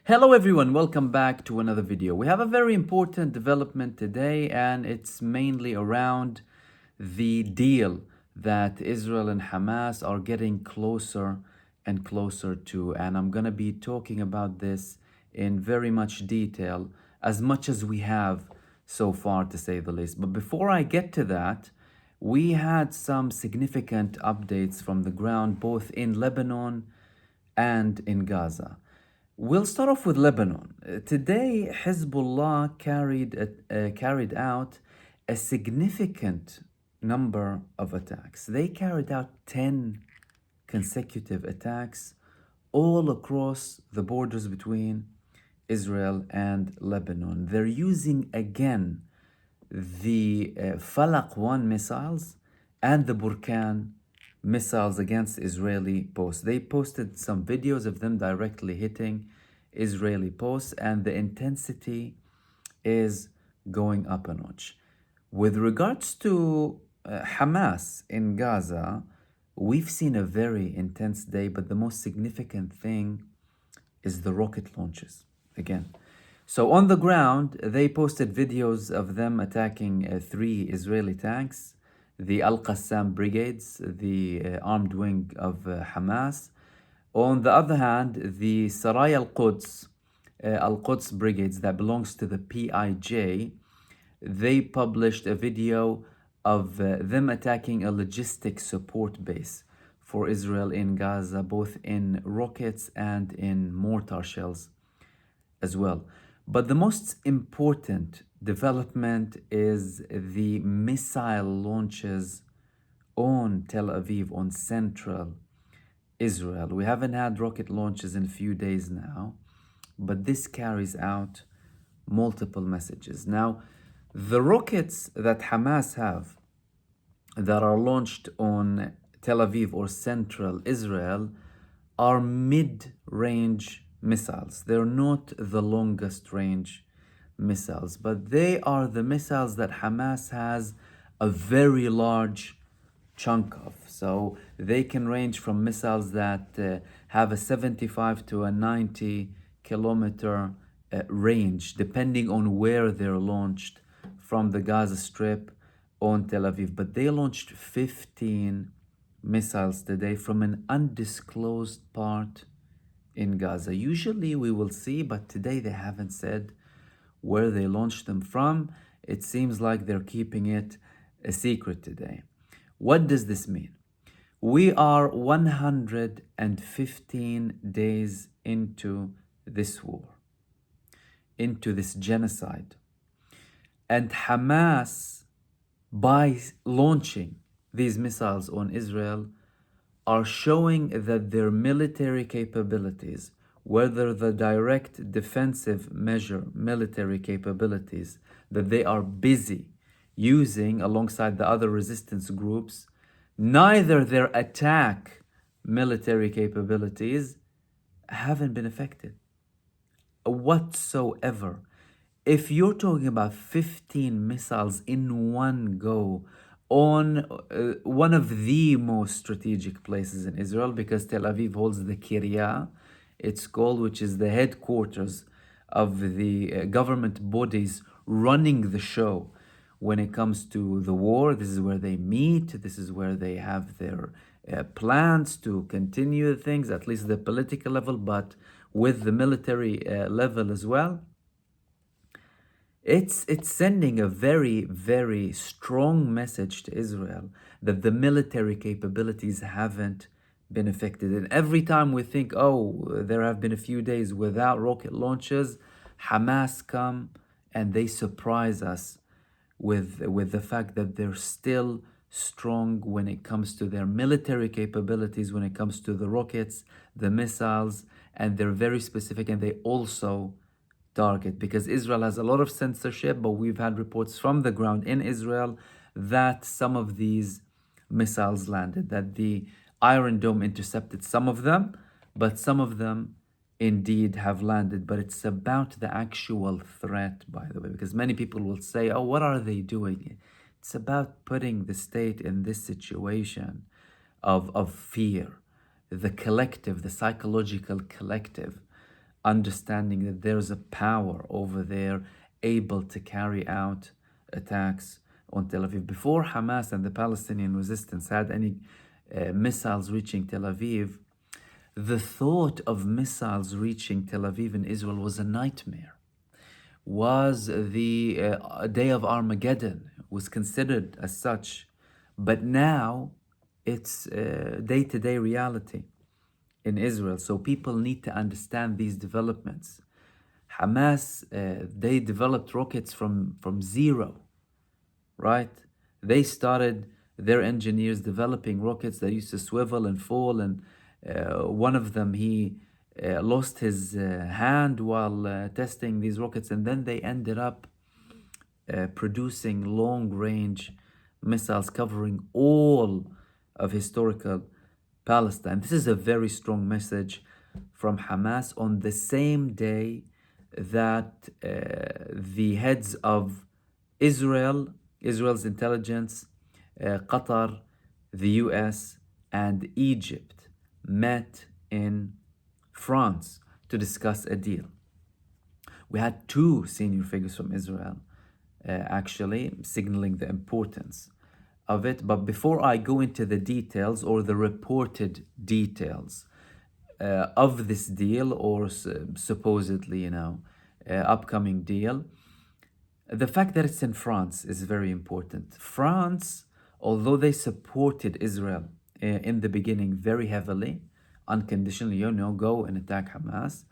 Hello everyone, welcome back to another video. We have a very important development today, and it's mainly around the deal that Israel and Hamas are getting closer and closer to. And I'm going to be talking about this in very much detail, as much as we have so far, to say the least. But before I get to that, we had some significant updates from the ground, both in Lebanon and in Gaza. We'll start off with Lebanon. Today, Hizbullah carried out a significant number of attacks. They carried out 10 consecutive attacks all across the borders between Israel and Lebanon. They're using again the Falak 1 missiles and the Burkan missiles against Israeli posts. They posted some videos of them directly hitting Israeli posts, and the intensity is going up a notch. With regards to Hamas in Gaza, we've seen a very intense day, but the most significant thing is the rocket launches again. So on the ground, they posted videos of them attacking 3 Israeli tanks, the Al-Qassam brigades, the armed wing of Hamas. On the other hand, the Saray Al-Quds brigades that belongs to the PIJ, they published a video of them attacking a logistic support base for Israel in Gaza, both in rockets and in mortar shells as well. But the most important development is the missile launches on Tel Aviv, on central Israel. We haven't had rocket launches in a few days now, but this carries out multiple messages. Now, the rockets that Hamas have that are launched on Tel Aviv or central Israel are mid-range missiles. They're not the longest range missiles, but they are the missiles that Hamas has a very large chunk of. So they can range from missiles that have a 75 to a 90 kilometer range, depending on where they're launched from the Gaza Strip on Tel Aviv. But they launched 15 missiles today from an undisclosed part in Gaza. Usually we will see, but today they haven't said where they launched them from. It seems like they're keeping it a secret today. What does this mean? We are 115 days into this war, into this genocide. And Hamas, by launching these missiles on Israel, are showing that their military capabilities, whether the direct defensive measure military capabilities that they are busy using alongside the other resistance groups, neither their attack military capabilities haven't been affected whatsoever. If you're talking about 15 missiles in one go on one of the most strategic places in Israel, because Tel Aviv holds the Kiryat, it's called, which is the headquarters of the government bodies running the show when it comes to the war. This is where they meet. This is where they have their plans to continue things, at least the political level, but with the military level as well. It's sending a very, very strong message to Israel that the military capabilities haven't been affected. And every time we think, oh, there have been a few days without rocket launches, Hamas come and they surprise us with the fact that they're still strong when it comes to their military capabilities, when it comes to the rockets, the missiles, and they're very specific, and they also target, because Israel has a lot of censorship, but we've had reports from the ground in Israel that some of these missiles landed, that the Iron Dome intercepted some of them, but some of them indeed have landed. But it's about the actual threat, by the way, because many people will say, oh, what are they doing? It's about putting the state in this situation of fear, the collective, the psychological collective understanding that there's a power over there able to carry out attacks on Tel Aviv. Before Hamas and the Palestinian resistance had any missiles reaching Tel Aviv, the thought of missiles reaching Tel Aviv in Israel was a nightmare. Was the day of Armageddon, was considered as such, but now it's day-to-day reality in Israel. So people need to understand these developments. Hamas, they developed rockets from zero, right? They started their engineers developing rockets that used to swivel and fall, and one of them, he lost his hand while testing these rockets, and then they ended up producing long-range missiles covering all of historical Palestine. This is a very strong message from Hamas on the same day that the heads of Israel's intelligence, Qatar, the US, and Egypt met in France to discuss a deal. We had two senior figures from Israel actually signaling the importance of it. But before I go into the details or the reported details of this deal or supposedly, upcoming deal, the fact that it's in France is very important. France, although they supported Israel in the beginning very heavily, unconditionally, go and attack Hamas,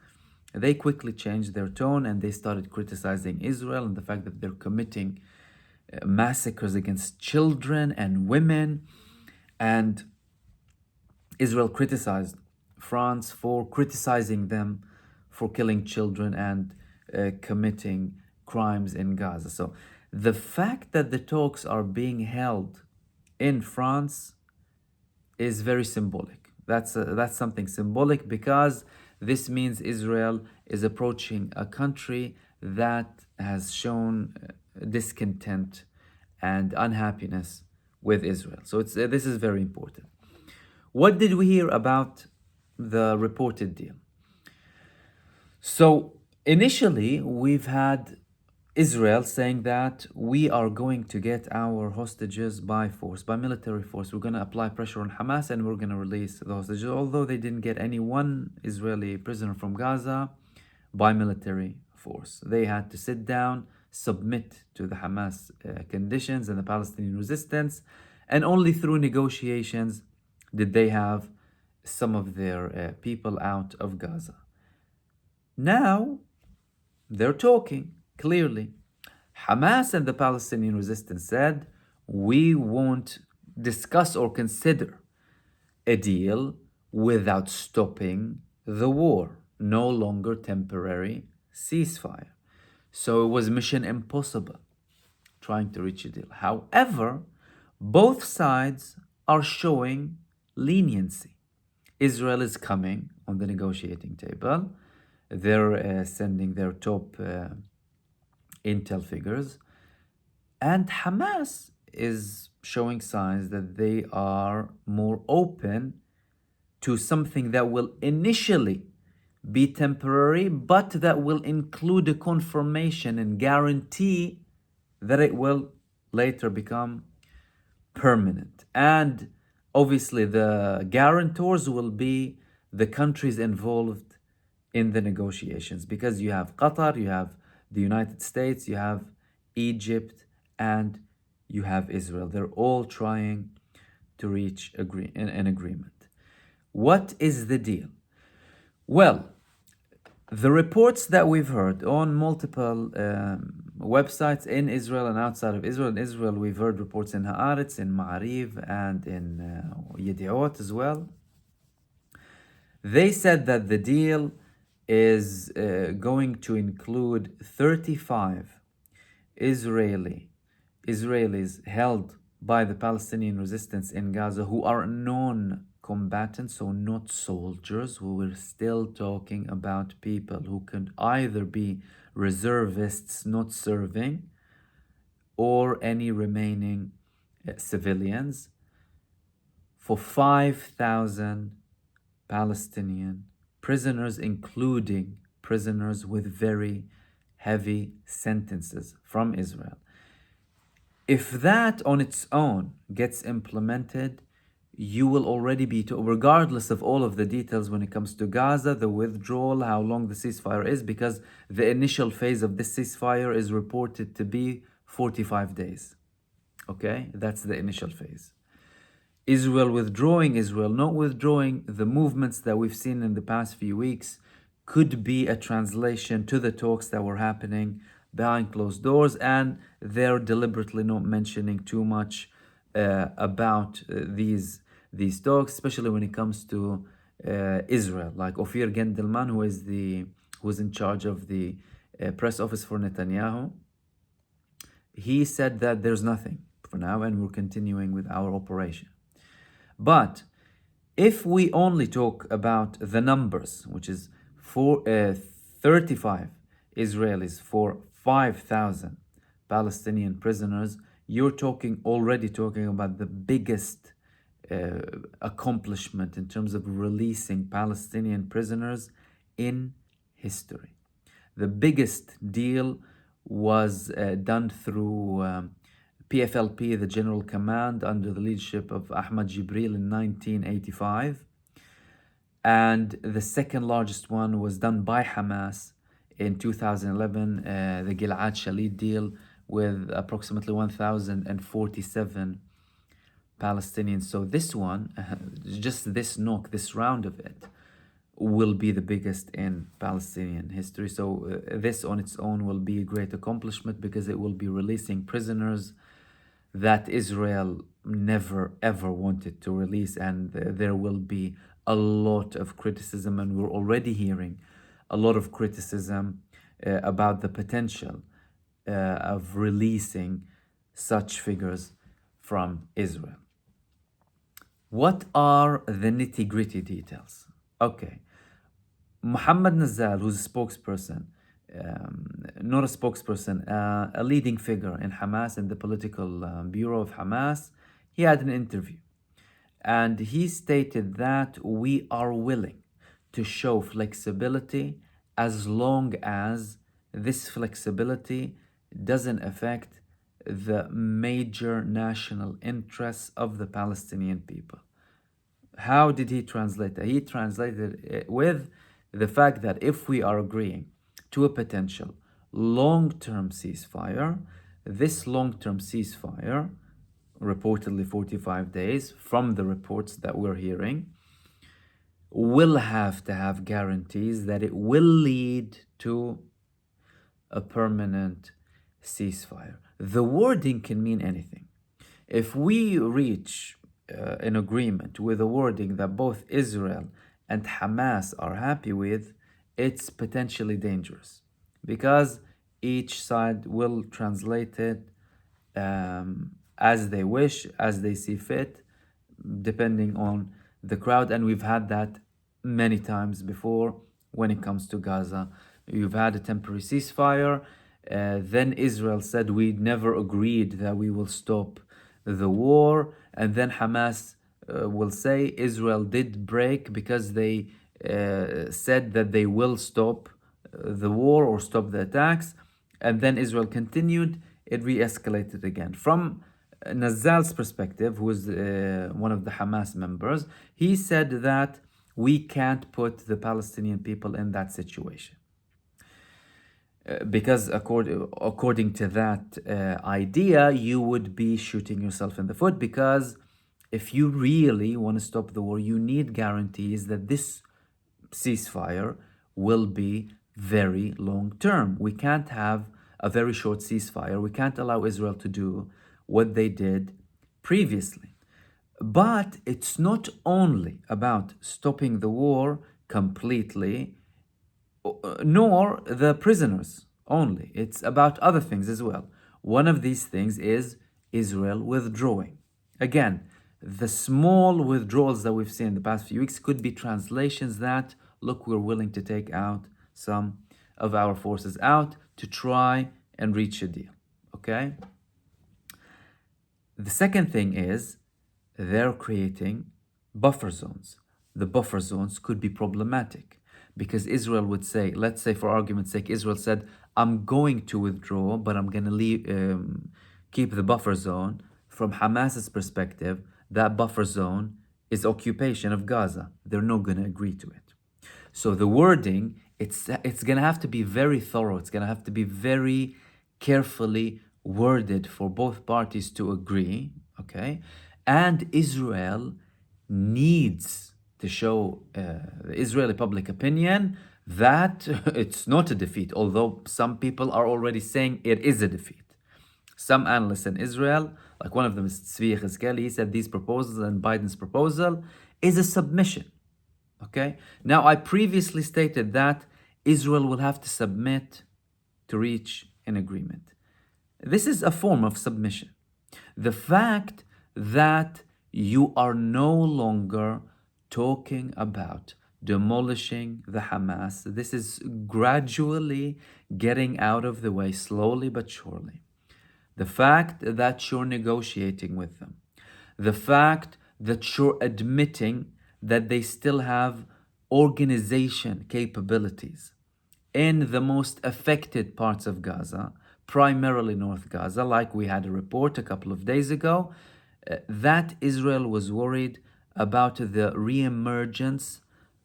they quickly changed their tone and they started criticizing Israel and the fact that they're committing massacres against children and women. And Israel criticized France for criticizing them for killing children and committing crimes in Gaza. So the fact that the talks are being held in France is very symbolic. That's something symbolic, because this means Israel is approaching a country that has shown discontent and unhappiness with Israel. So this is very important. What did we hear about the reported deal? So initially, we've had Israel saying that we are going to get our hostages by force, by military force. We're going to apply pressure on Hamas and we're going to release the hostages, although they didn't get any one Israeli prisoner from Gaza by military force. They had to sit down, submit to the Hamas conditions and the Palestinian resistance, and only through negotiations did they have some of their people out of Gaza. Now, they're talking clearly. Hamas and the Palestinian resistance said, we won't discuss or consider a deal without stopping the war. No longer temporary ceasefire. So it was mission impossible trying to reach a deal. However, both sides are showing leniency. Israel is coming on the negotiating table. They're sending their top intel figures. And Hamas is showing signs that they are more open to something that will initially be temporary, but that will include a confirmation and guarantee that it will later become permanent. And obviously the guarantors will be the countries involved in the negotiations, because you have Qatar, you have the United States, you have Egypt, and you have Israel. They're all trying to reach an agreement. What is the deal? Well, the reports that we've heard on multiple websites in Israel and outside of Israel. In Israel, we've heard reports in Haaretz, in Ma'ariv, and in Yediot as well. They said that the deal is going to include 35 Israelis held by the Palestinian resistance in Gaza who are non-combatants, so not soldiers. We're still talking about people who can either be reservists not serving or any remaining civilians, for 5,000 Palestinian prisoners, including prisoners with very heavy sentences from Israel. If that on its own gets implemented, you will already be, regardless of all of the details when it comes to Gaza, the withdrawal, how long the ceasefire is, because the initial phase of this ceasefire is reported to be 45 days. Okay, that's the initial phase. Israel withdrawing, Israel not withdrawing, the movements that we've seen in the past few weeks could be a translation to the talks that were happening behind closed doors, and they're deliberately not mentioning too much about these talks, especially when it comes to Israel. Like Ophir Gendelman, who's in charge of the press office for Netanyahu, he said that there's nothing for now, and we're continuing with our operation. But if we only talk about the numbers, which is 35 Israelis for 5,000 Palestinian prisoners, you're already talking about the biggest accomplishment in terms of releasing Palestinian prisoners in history. The biggest deal was done through PFLP, the General Command, under the leadership of Ahmad Jibril in 1985. And the second largest one was done by Hamas in 2011, the Gilad Shalit deal, with approximately 1,047 Palestinians. So this one, just this round of it, will be the biggest in Palestinian history. So this on its own will be a great accomplishment, because it will be releasing prisoners that Israel never ever wanted to release, and there will be a lot of criticism, and we're already hearing a lot of criticism about the potential of releasing such figures from Israel. What are the nitty-gritty details? Okay, Mohammed Nazal, who's a spokesperson, not a spokesperson, a leading figure in Hamas, in the political bureau of Hamas, he had an interview. And he stated that we are willing to show flexibility as long as this flexibility doesn't affect the major national interests of the Palestinian people. How did he translate that? He translated it with the fact that if we are agreeing to a potential long-term ceasefire, this long-term ceasefire, reportedly 45 days from the reports that we're hearing, will have to have guarantees that it will lead to a permanent ceasefire. The wording can mean anything. If we reach an agreement with a wording that both Israel and Hamas are happy with, it's potentially dangerous, because each side will translate it as they wish, as they see fit, depending on the crowd. And we've had that many times before when it comes to Gaza. You've had a temporary ceasefire, then Israel said we never agreed that we will stop the war, and then Hamas will say Israel did break because they said that they will stop the war or stop the attacks, and then Israel continued, it re-escalated again. From Nazal's perspective, who is one of the Hamas members, he said that we can't put the Palestinian people in that situation. Because according to that idea, you would be shooting yourself in the foot, because if you really want to stop the war, you need guarantees that this ceasefire will be very long term. We can't have a very short ceasefire. We can't allow Israel to do what they did previously. But it's not only about stopping the war completely, nor the prisoners only. It's about other things as well. One of these things is Israel withdrawing. Again, the small withdrawals that we've seen in the past few weeks could be translations that, look, we're willing to take out some of our forces out to try and reach a deal. Okay? The second thing is they're creating buffer zones. The buffer zones could be problematic because Israel would say, let's say for argument's sake, Israel said, I'm going to withdraw, but I'm going to keep the buffer zone. From Hamas's perspective, that buffer zone is occupation of Gaza. They're not going to agree to it. So the wording, it's going to have to be very thorough. It's going to have to be very carefully worded for both parties to agree, okay? And Israel needs to show the Israeli public opinion that it's not a defeat, although some people are already saying it is a defeat. Some analysts in Israel, like one of them is Tzvi Yechezkeli, he said these proposals and Biden's proposal is a submission. Okay? Now, I previously stated that Israel will have to submit to reach an agreement. This is a form of submission. The fact that you are no longer talking about demolishing the Hamas, this is gradually getting out of the way, slowly but surely. The fact that you're negotiating with them, the fact that you're admitting that they still have organization capabilities in the most affected parts of Gaza, primarily North Gaza, like we had a report a couple of days ago, that Israel was worried about the re-emergence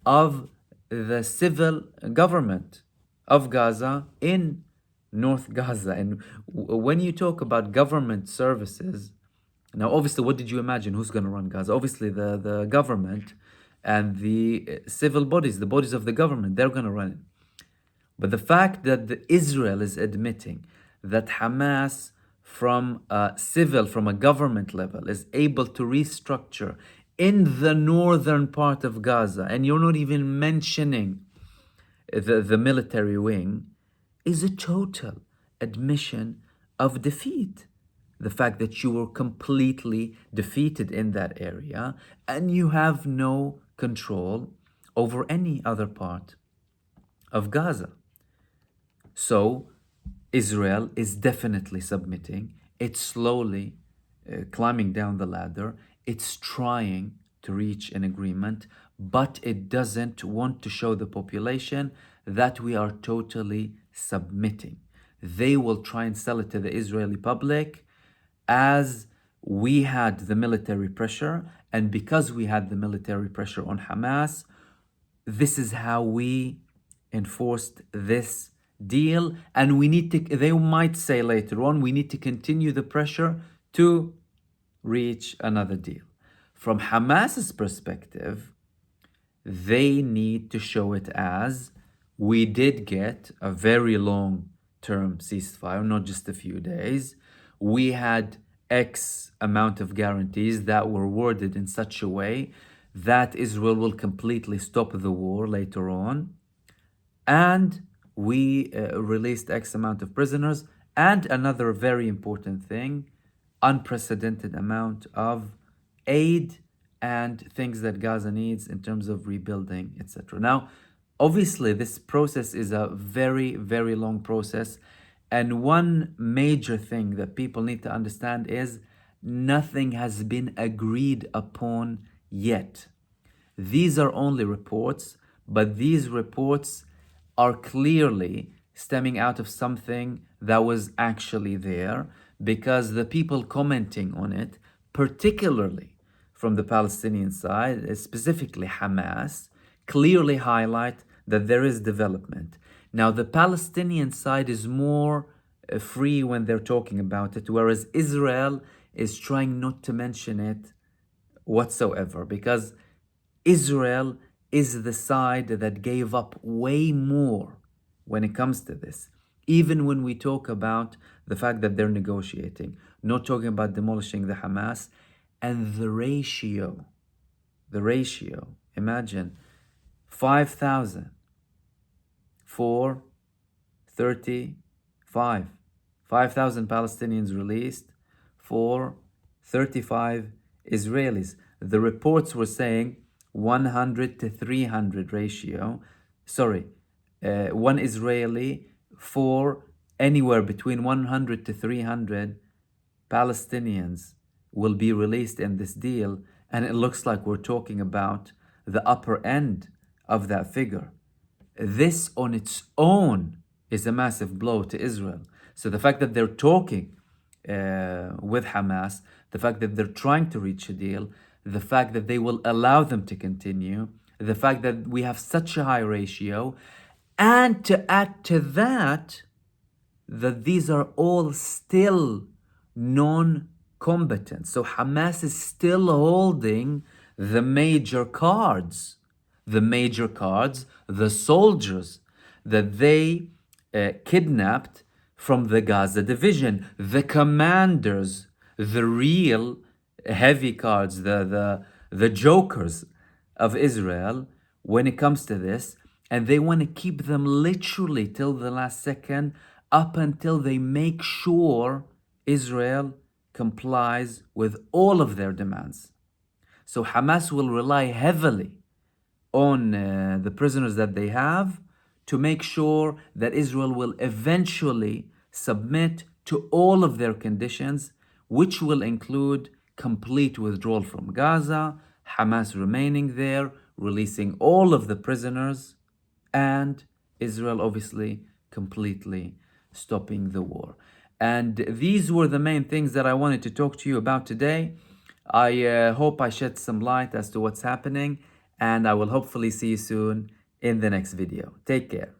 of the civil government of Gaza in North Gaza. And when you talk about government services, now obviously, what did you imagine? Who's going to run Gaza? Obviously, the government and the civil bodies, the bodies of the government, they're going to run it. But the fact that Israel is admitting that Hamas from a government level is able to restructure in the northern part of Gaza, and you're not even mentioning the military wing, is a total admission of defeat. The fact that you were completely defeated in that area and you have no control over any other part of Gaza. So Israel is definitely submitting. It's slowly climbing down the ladder. It's trying to reach an agreement, but it doesn't want to show the population that we are totally submitting. They will try and sell it to the Israeli public as we had the military pressure, and because we had the military pressure on Hamas, this is how we enforced this deal, and they might say later on, we need to continue the pressure to reach another deal. From Hamas's perspective, they need to show it as we did get a very long-term ceasefire, not just a few days. We had X amount of guarantees that were worded in such a way that Israel will completely stop the war later on. And we released X amount of prisoners. And another very important thing, unprecedented amount of aid and things that Gaza needs in terms of rebuilding, etc. Now, obviously, this process is a very, very long process. And one major thing that people need to understand is nothing has been agreed upon yet. These are only reports, but these reports are clearly stemming out of something that was actually there, because the people commenting on it, particularly from the Palestinian side, specifically Hamas, clearly highlight that there is development. Now, the Palestinian side is more free when they're talking about it, whereas Israel is trying not to mention it whatsoever, because Israel is the side that gave up way more when it comes to this. Even when we talk about the fact that they're negotiating, not talking about demolishing the Hamas, and the ratio, imagine 5,000 for 35. 5,000 Palestinians released for 35 Israelis. The reports were saying 100 to 300 ratio. One Israeli for anywhere between 100 to 300 Palestinians will be released in this deal. And it looks like we're talking about the upper end of that figure. This on its own is a massive blow to Israel. So the fact that they're talking with Hamas, the fact that they're trying to reach a deal, the fact that they will allow them to continue, the fact that we have such a high ratio, and to add to that, that these are all still non-combatants. So Hamas is still holding the major cards. The soldiers that they kidnapped from the Gaza division, the commanders, the real heavy cards, the jokers of Israel when it comes to this, and they want to keep them literally till the last second, up until they make sure Israel complies with all of their demands. So Hamas will rely heavily on the prisoners that they have to make sure that Israel will eventually submit to all of their conditions, which will include complete withdrawal from Gaza, Hamas remaining there, releasing all of the prisoners, and Israel obviously completely stopping the war. And these were the main things that I wanted to talk to you about today. I hope I shed some light as to what's happening, and I will hopefully see you soon in the next video. Take care.